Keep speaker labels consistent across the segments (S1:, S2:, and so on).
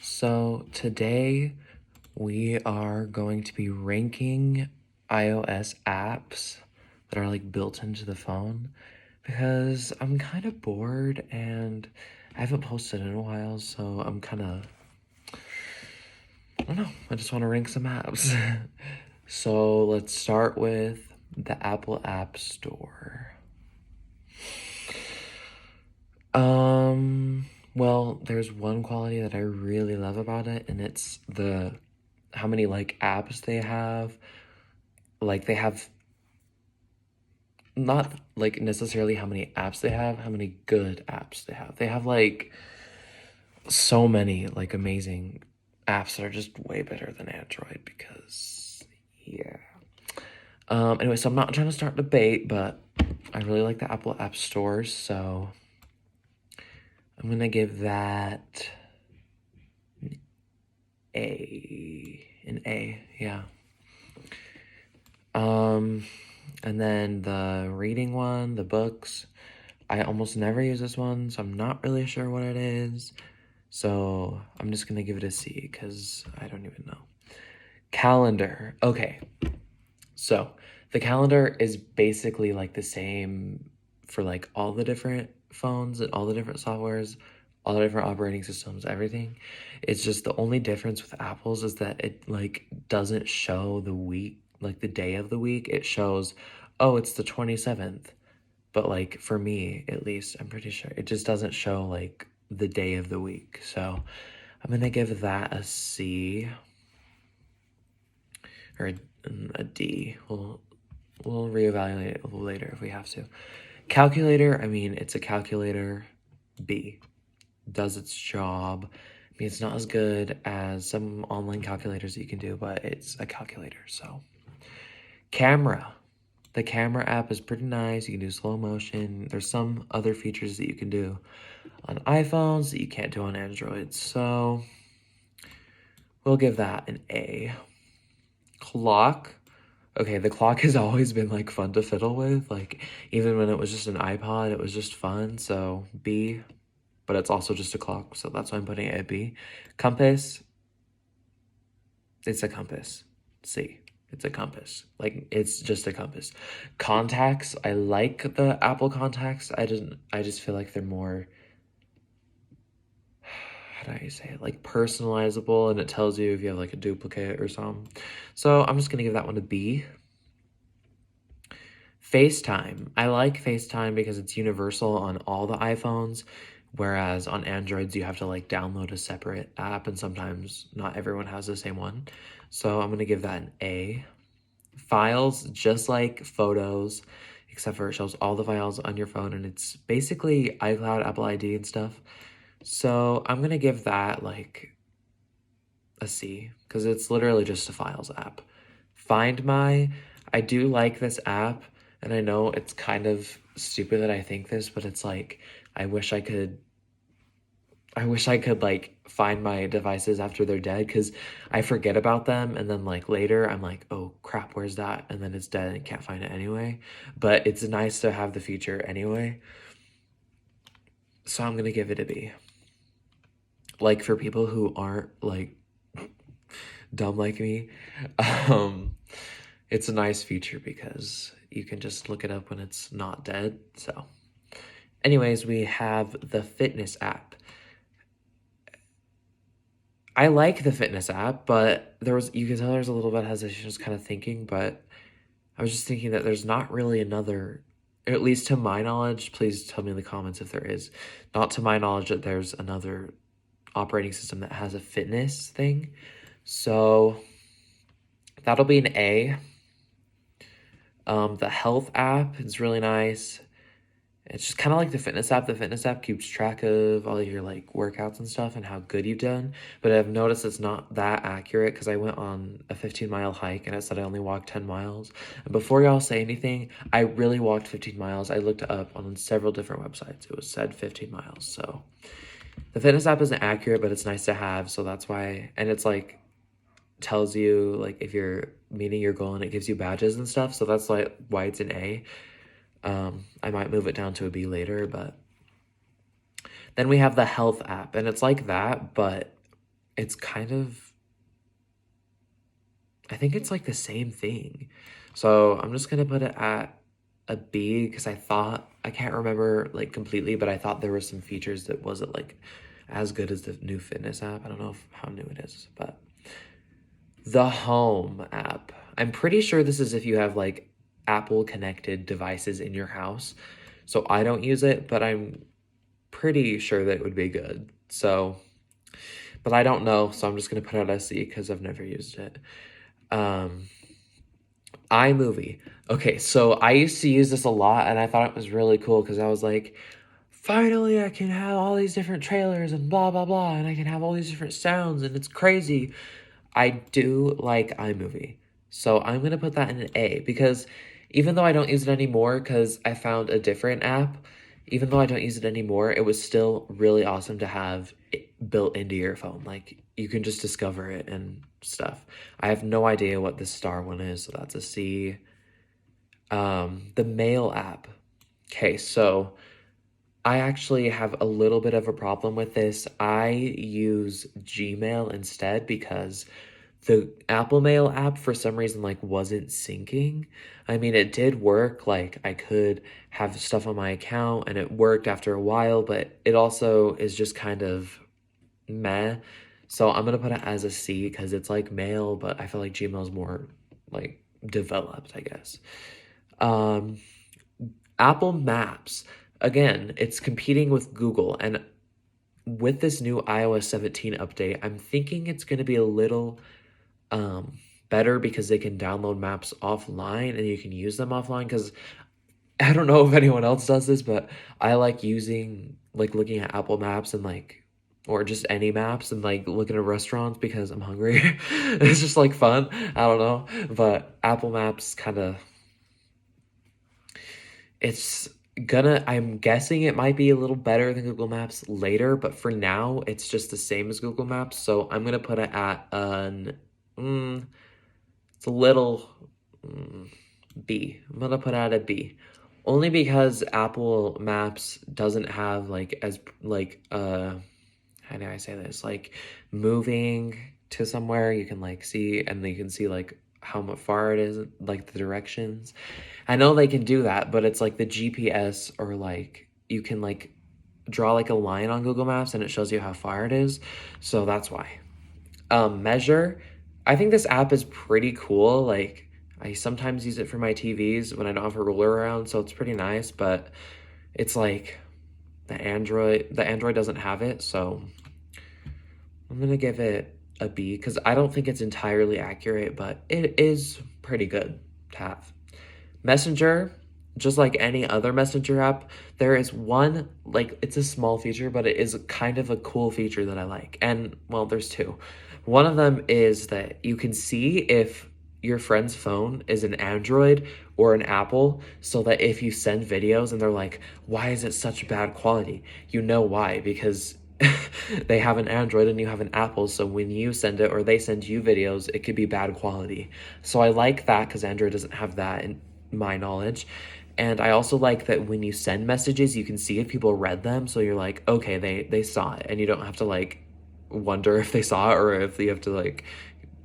S1: So today we are going to be ranking iOS apps that are like built into the phone because I'm kind of bored and I haven't posted in a while, so I don't know, I just want to rank some apps. So let's start with the Apple App Store. Well, there's one quality that I really love about it, and it's how many like apps they have. Like they have not like necessarily how many apps they have, how many good apps they have. They have like so many like amazing apps that are just way better than Android because yeah. Anyway, so I'm not trying to start debate, but I really like the Apple App Stores, so I'm gonna give that an A, yeah. And then the reading one, the books, I almost never use this one, so I'm not really sure what it is. So I'm just gonna give it a C because I don't even know. Calendar. Okay. So the calendar is basically like the same for like all the different phones and all the different softwares, all the different operating systems, everything. It's just the only difference with Apple's is that it like doesn't show the week, like the day of the week. It shows, oh, it's the 27th. But like for me, at least, I'm pretty sure it just doesn't show like the day of the week. So I'm gonna give that a C or a D. We'll reevaluate it later if we have to. Calculator, I mean, it's a calculator. B. Does its job. I mean, it's not as good as some online calculators that you can do, but it's a calculator, so. Camera. The camera app is pretty nice. You can do slow motion. There's some other features that you can do on iPhones that you can't do on Android, so we'll give that an A. Clock. Okay, the clock has always been like fun to fiddle with. Like even when it was just an iPod, it was just fun. So B, but it's also just a clock, so that's why I'm putting it at B. Compass. It's a compass. C. It's a compass. Like it's just a compass. Contacts. I like the Apple contacts. I just feel like they're more, how do I say it? Like personalizable, and it tells you if you have like a duplicate or something. So I'm just gonna give that one a B. FaceTime. I like FaceTime because it's universal on all the iPhones, whereas on Androids you have to like download a separate app, and sometimes not everyone has the same one. So I'm gonna give that an A. Files, just like photos, except for it shows all the files on your phone, and it's basically iCloud, Apple ID, and stuff. So I'm gonna give that like a C because it's literally just a files app. Find My, I do like this app, and I know it's kind of stupid that I think this, but it's like I wish I could like find my devices after they're dead because I forget about them, and then like later I'm like, oh crap, where's that? And then it's dead and can't find it anyway. But it's nice to have the feature anyway. So I'm gonna give it a B. Like for people who aren't like dumb like me, it's a nice feature because you can just look it up when it's not dead. So anyways, we have the fitness app. I like the fitness app, but you can tell there's a little bit of hesitation, just kind of thinking, but I was just thinking that there's not really another, at least to my knowledge, please tell me in the comments if there is, not to my knowledge that there's another operating system that has a fitness thing. So that'll be an A. The health app is really nice. It's just kind of like the fitness app. The fitness app keeps track of all your like workouts and stuff and how good you've done. But I've noticed it's not that accurate because I went on a 15-mile hike and it said I only walked 10 miles. And before y'all say anything, I really walked 15 miles. I looked it up on several different websites. It was said 15 miles. So the fitness app isn't accurate, but it's nice to have. So that's why, and it's like tells you like if you're meeting your goal and it gives you badges and stuff. So that's like why it's an A. I might move it down to a B later, but then we have the health app, and it's like that, but it's kind of, I think it's like the same thing. So I'm just gonna put it at a B because I can't remember like completely, but I thought there were some features that wasn't like as good as the new fitness app. I don't know how new it is, but the Home app. I'm pretty sure this is if you have like Apple connected devices in your house. So I don't use it, but I'm pretty sure that it would be good. So, but I don't know, so I'm just gonna put it at C because I've never used it. Um, iMovie. Okay, so I used to use this a lot and I thought it was really cool because I was like, finally I can have all these different trailers and blah blah blah, and I can have all these different sounds and it's crazy. I do like iMovie. So I'm gonna put that in an A because even though I don't use it anymore because I found a different app, even though I don't use it anymore, it was still really awesome to have it built into your phone. Like you can just discover it and stuff. I have no idea what the star one is, so that's a C. The Mail app. Okay, so I actually have a little bit of a problem with this. I use Gmail instead because the Apple Mail app for some reason like wasn't syncing. I mean, it did work, like I could have stuff on my account and it worked after a while, but it also is just kind of meh. So I'm gonna put it as a C because it's like mail, but I feel like Gmail's more like developed, I guess. Um, Apple Maps. Again, it's competing with Google, and with this new iOS 17 update, I'm thinking it's gonna be a little better because they can download maps offline and you can use them offline. Because I don't know if anyone else does this, but I like using like looking at Apple Maps and like or just any maps and like looking at restaurants because I'm hungry. It's just like fun. I don't know, but Apple Maps kind of it's I'm guessing it might be a little better than Google Maps later, but for now it's just the same as Google Maps. So I'm gonna put it at an it's a little B. I'm gonna put out a B. Only because Apple Maps doesn't have like as like how do I say this? Like moving to somewhere you can like see and you can see like how much far it is, like the directions. I know they can do that, but it's like the GPS or like you can like draw like a line on Google Maps and it shows you how far it is. So that's why. Measure. I think this app is pretty cool. Like I sometimes use it for my TVs when I don't have a ruler around, so it's pretty nice, but it's like the Android doesn't have it, so I'm gonna give it a B because I don't think it's entirely accurate, but it is pretty good to have. Messenger, just like any other messenger app, there is one, like, it's a small feature, but it is kind of a cool feature that I like. And, well, there's two. One of them is that you can see if your friend's phone is an Android or an Apple, so that if you send videos and they're like, why is it such bad quality? You know why, because they have an Android and you have an Apple, so when you send it or they send you videos, it could be bad quality. So I like that because Android doesn't have that in my knowledge. And I also like that when you send messages, you can see if people read them. So you're like, okay, they saw it, and you don't have to like wonder if they saw it or if you have to like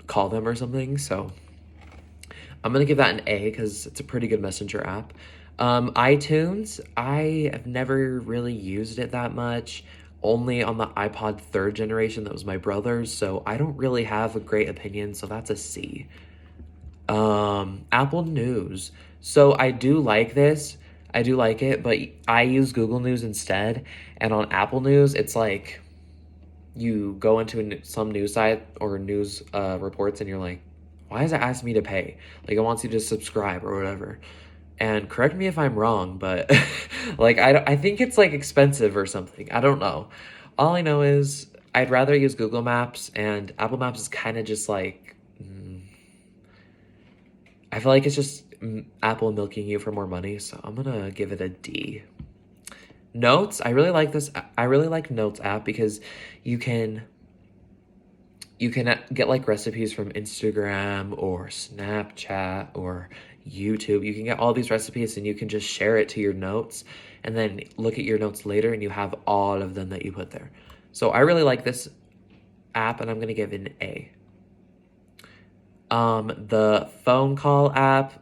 S1: call them or something. So I'm gonna give that an A because it's a pretty good messenger app. iTunes, I have never really used it that much. Only on the iPod third generation that was my brother's, so I don't really have a great opinion, so that's a C. Apple News. So I do like this. I do like it, but I use Google News instead. And on Apple News, it's like you go into some news site or news reports and you're like, why is it asking me to pay? Like it wants you to subscribe or whatever. And correct me if I'm wrong, but like I think it's like expensive or something. I don't know. All I know is I'd rather use Google Maps, and Apple Maps is kind of just like I feel like it's just Apple milking you for more money, so I'm gonna give it a D. Notes, I really like this. I really like Notes app because you can get like recipes from Instagram or Snapchat or YouTube. You can get all these recipes and you can just share it to your notes and then look at your notes later and you have all of them that you put there. So I really like this app, and I'm gonna give it an A. The phone call app,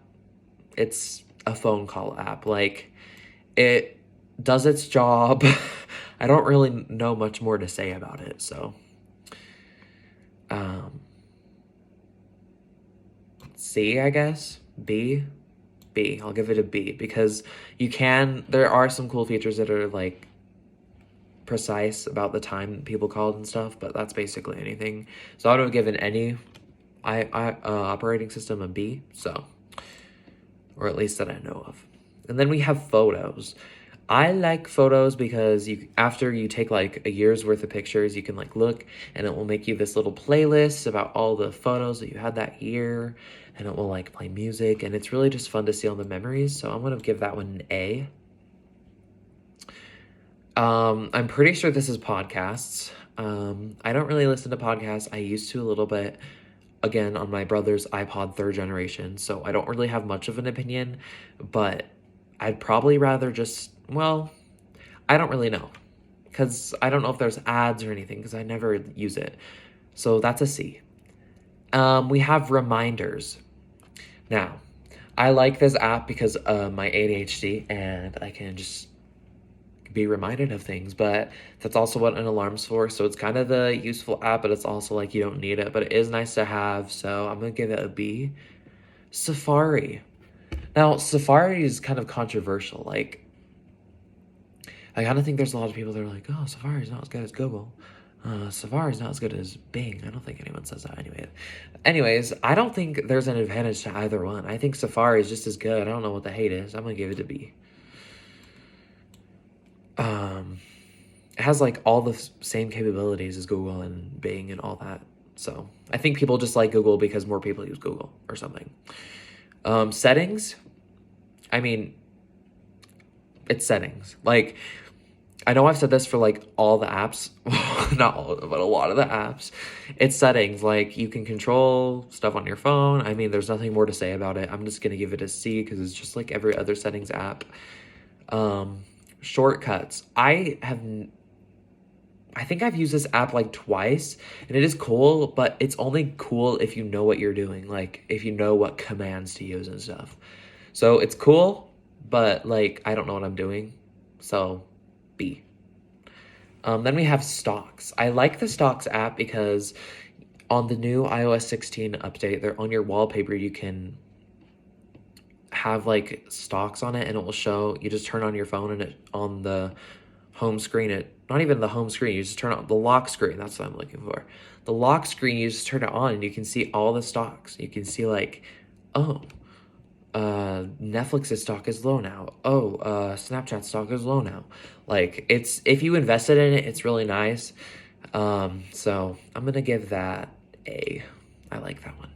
S1: it's a phone call app. Like, it does its job. I don't really know much more to say about it, so. C, I guess. B. I'll give it a B because there are some cool features that are like precise about the time people called and stuff, but that's basically anything. So I would have given any operating system a B, so, or at least that I know of. And then we have photos. I like photos because after you take like a year's worth of pictures, you can like look and it will make you this little playlist about all the photos that you had that year, and it will like play music, and it's really just fun to see all the memories. So I'm gonna give that one an A. I'm pretty sure this is podcasts. I don't really listen to podcasts. I used to a little bit, again, on my brother's iPod 3rd generation, so I don't really have much of an opinion, but I'd probably rather just, well, I don't really know, because I don't know if there's ads or anything, because I never use it. So that's a C. We have reminders. Now, I like this app because of my ADHD, and I can just be reminded of things, but that's also what an alarm's for. So it's kind of the useful app, but it's also like you don't need it, but it is nice to have. So I'm gonna give it a B. Safari. Now, Safari is kind of controversial. Like, I kind of think there's a lot of people that are like, oh, Safari's not as good as Google. Safari's not as good as Bing. I don't think anyone says that anyway. Anyways, I don't think there's an advantage to either one. I think Safari is just as good. I don't know what the hate is. I'm gonna give it a B. It has like all the same capabilities as Google and Bing and all that. So I think people just like Google because more people use Google or something. Settings. I mean, it's settings. Like, I know I've said this for like all the apps, not all of them, but a lot of the apps. It's settings. Like, you can control stuff on your phone. I mean, there's nothing more to say about it. I'm just gonna give it a C because it's just like every other settings app. Shortcuts. I think I've used this app like twice, and it is cool, but it's only cool if you know what you're doing, like if you know what commands to use and stuff. So it's cool, but like I don't know what I'm doing, so B. Then we have stocks. I like the stocks app because on the new iOS 16 update, they're on your wallpaper, you can have like stocks on it, and it will show. You just turn on your phone, and it on the home screen, not even the home screen, you just turn on the lock screen. That's what I'm looking for. The lock screen, you just turn it on and you can see all the stocks. You can see like, oh, Netflix's stock is low now. Oh, Snapchat stock is low now. Like, if you invested in it, it's really nice. So I'm gonna give that A. I like that one.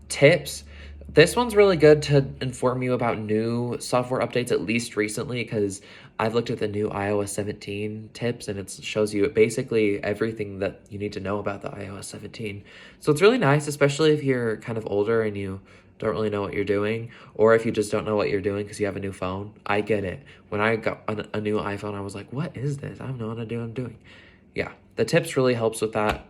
S1: Tips. This one's really good to inform you about new software updates, at least recently, because I've looked at the new iOS 17 tips, and it shows you basically everything that you need to know about the iOS 17. So it's really nice, especially if you're kind of older and you don't really know what you're doing, or if you just don't know what you're doing because you have a new phone. I get it. When I got a new iPhone, I was like, what is this? I don't know what I'm doing. Yeah, the tips really helps with that.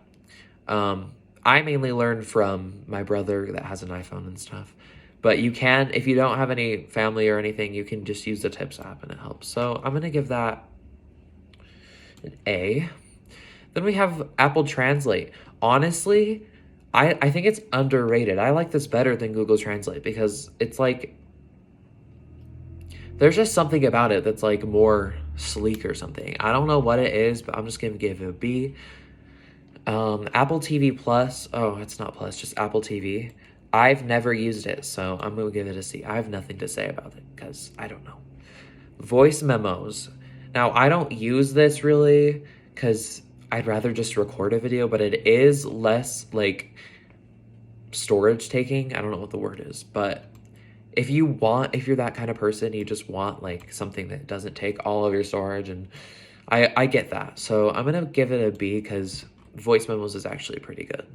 S1: I mainly learned from my brother that has an iPhone and stuff. But you can, if you don't have any family or anything, you can just use the Tips app and it helps. So I'm going to give that an A. Then we have Apple Translate. Honestly, I think it's underrated. I like this better than Google Translate because it's like, there's just something about it that's like more sleek or something. I don't know what it is, but I'm just going to give it a B. Apple TV Plus. Oh, it's not Plus, just Apple TV. I've never used it, so I'm going to give it a C. I have nothing to say about it because I don't know. Voice memos. Now, I don't use this really because I'd rather just record a video, but it is less like storage taking. I don't know what the word is, but if you're that kind of person, you just want like something that doesn't take all of your storage, and I get that. So I'm going to give it a B because voice memos is actually pretty good.